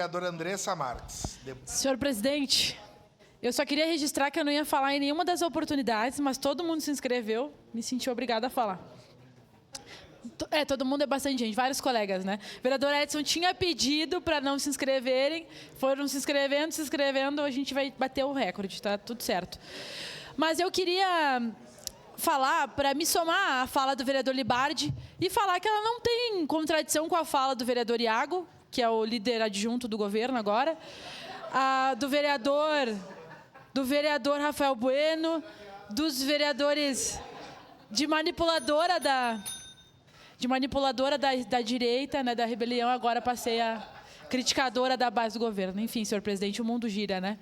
Vereadora Andressa Marques. Senhor presidente, eu só queria registrar que eu não ia falar em nenhuma das oportunidades, mas todo mundo se inscreveu, me senti obrigada a falar. Todo mundo é bastante gente, vários colegas, né? O vereador Edson tinha pedido para não se inscreverem, foram se inscrevendo, a gente vai bater o recorde, tá tudo certo. Mas eu queria falar, para me somar à fala do vereador Libardi, e falar que ela não tem contradição com a fala do vereador Iago, que é o líder adjunto do governo agora, do vereador Rafael Bueno, dos vereadores de manipuladora da direita, né, da rebelião, agora passei a criticadora da base do governo. Enfim, senhor presidente, o mundo gira, né?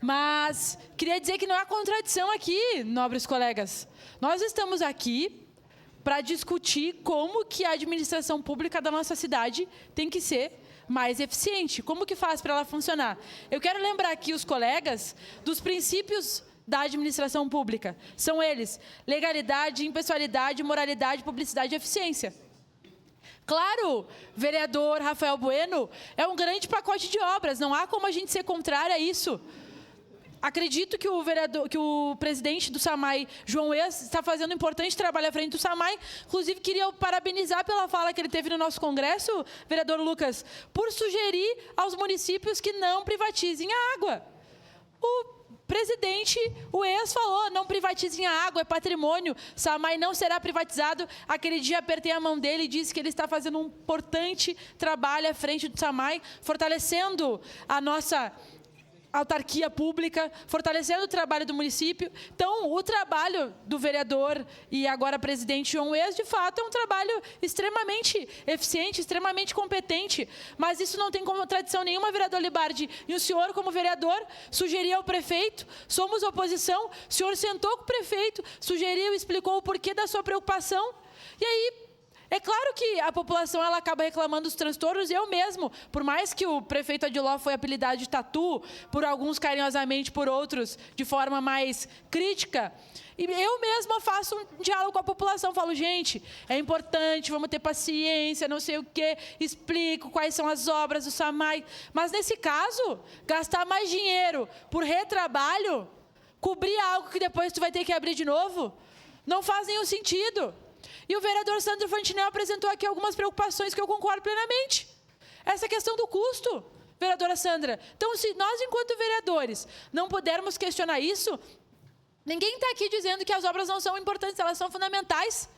Mas queria dizer que não há contradição aqui, nobres colegas. Nós estamos aqui para discutir como que a administração pública da nossa cidade tem que ser mais eficiente. Como que faz para ela funcionar? Eu quero lembrar aqui os colegas dos princípios da administração pública. São eles: legalidade, impessoalidade, moralidade, publicidade e eficiência. Claro, vereador Rafael Bueno, é um grande pacote de obras, não há como a gente ser contrário a isso. Acredito que o presidente do SAMAI, João Eas, está fazendo um importante trabalho à frente do SAMAI. Inclusive, queria o parabenizar pela fala que ele teve no nosso congresso, vereador Lucas, por sugerir aos municípios que não privatizem a água. O presidente, o Eas, falou: não privatizem a água, é patrimônio, SAMAI não será privatizado. Aquele dia apertei a mão dele e disse que ele está fazendo um importante trabalho à frente do SAMAI, fortalecendo a nossa autarquia pública, fortalecendo o trabalho do município. Então, o trabalho do vereador e agora presidente João Eas, de fato, é um trabalho extremamente eficiente, extremamente competente, mas isso não tem contradição nenhuma, vereador Libardi. E o senhor, como vereador, sugeriu ao prefeito, somos oposição, o senhor sentou com o prefeito, sugeriu, explicou o porquê da sua preocupação, e aí, é claro que a população ela acaba reclamando dos transtornos. Eu mesmo, por mais que o prefeito Adiló foi apelidado de tatu, por alguns carinhosamente, por outros de forma mais crítica, e eu mesma faço um diálogo com a população, falo: gente, é importante, vamos ter paciência, não sei o quê, explico quais são as obras do SAMAI, mas nesse caso, gastar mais dinheiro por retrabalho, cobrir algo que depois tu vai ter que abrir de novo, não faz nenhum sentido. E o vereador Sandro Fantinel apresentou aqui algumas preocupações que eu concordo plenamente. Essa questão do custo, vereadora Sandra. Então, se nós, enquanto vereadores, não pudermos questionar isso, ninguém está aqui dizendo que as obras não são importantes, elas são fundamentais.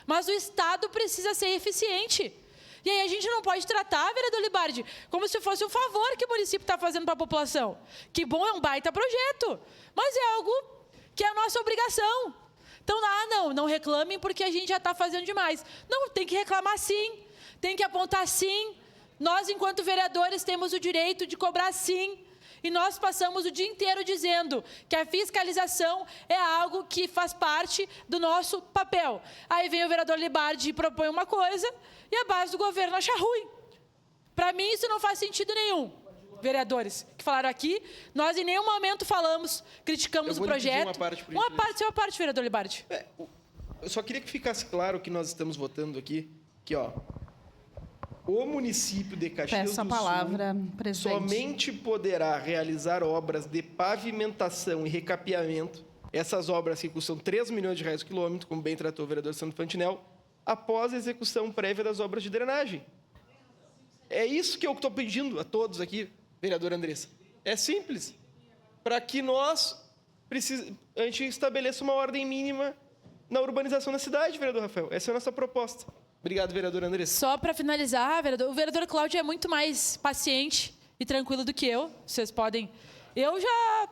Mas o Estado precisa ser eficiente. E aí a gente não pode tratar, vereador Libardi, como se fosse um favor que o município está fazendo para a população. Que bom, é um baita projeto, mas é algo que é a nossa obrigação. Então, não reclamem porque a gente já está fazendo demais. Não, tem que reclamar sim, tem que apontar sim. Nós, enquanto vereadores, temos o direito de cobrar sim. E nós passamos o dia inteiro dizendo que a fiscalização é algo que faz parte do nosso papel. Aí vem o vereador Libardi e propõe uma coisa e a base do governo acha ruim. Para mim, isso não faz sentido nenhum. Vereadores que falaram aqui, nós em nenhum momento criticamos o projeto. Uma parte, vereador Libardi. Eu só queria que ficasse claro que nós estamos votando aqui, que o município de Caxias Peço a do palavra, Sul presidente. somente poderá realizar obras de pavimentação e recapeamento, essas obras que custam 3 milhões de reais o quilômetro, como bem tratou o vereador Sandro Fantinel, após a execução prévia das obras de drenagem. É isso que eu estou pedindo a todos aqui, vereadora Andressa. É simples. Para que a gente estabeleça uma ordem mínima na urbanização da cidade, vereador Rafael. Essa é a nossa proposta. Obrigado, vereadora Andressa. Só para finalizar, vereador, o vereador Cláudio é muito mais paciente e tranquilo do que eu. Vocês podem... Eu já,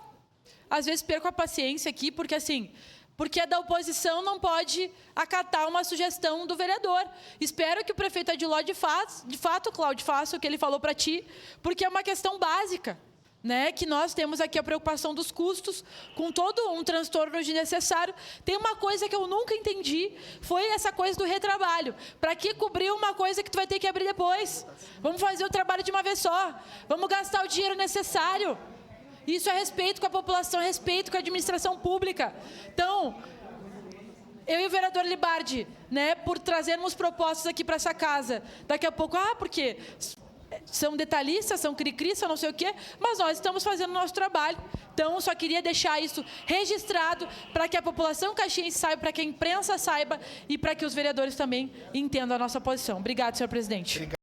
às vezes, perco a paciência aqui, porque assim... Porque a da oposição não pode acatar uma sugestão do vereador. Espero que o prefeito Adiló, de fato, Cláudio, faça o que ele falou para ti, porque é uma questão básica, né? Que nós temos aqui a preocupação dos custos, com todo um transtorno desnecessário. Tem uma coisa que eu nunca entendi, foi essa coisa do retrabalho. Para que cobrir uma coisa que tu vai ter que abrir depois? Vamos fazer o trabalho de uma vez só. Vamos gastar o dinheiro necessário. Isso é respeito com a população, é respeito com a administração pública. Então, eu e o vereador Libardi, né, por trazermos propostas aqui para essa casa, daqui a pouco, porque são detalhistas, são cri-cri, são não sei o quê, mas nós estamos fazendo o nosso trabalho. Então, só queria deixar isso registrado para que a população caxiense saiba, para que a imprensa saiba e para que os vereadores também entendam a nossa posição. Obrigado, senhor presidente.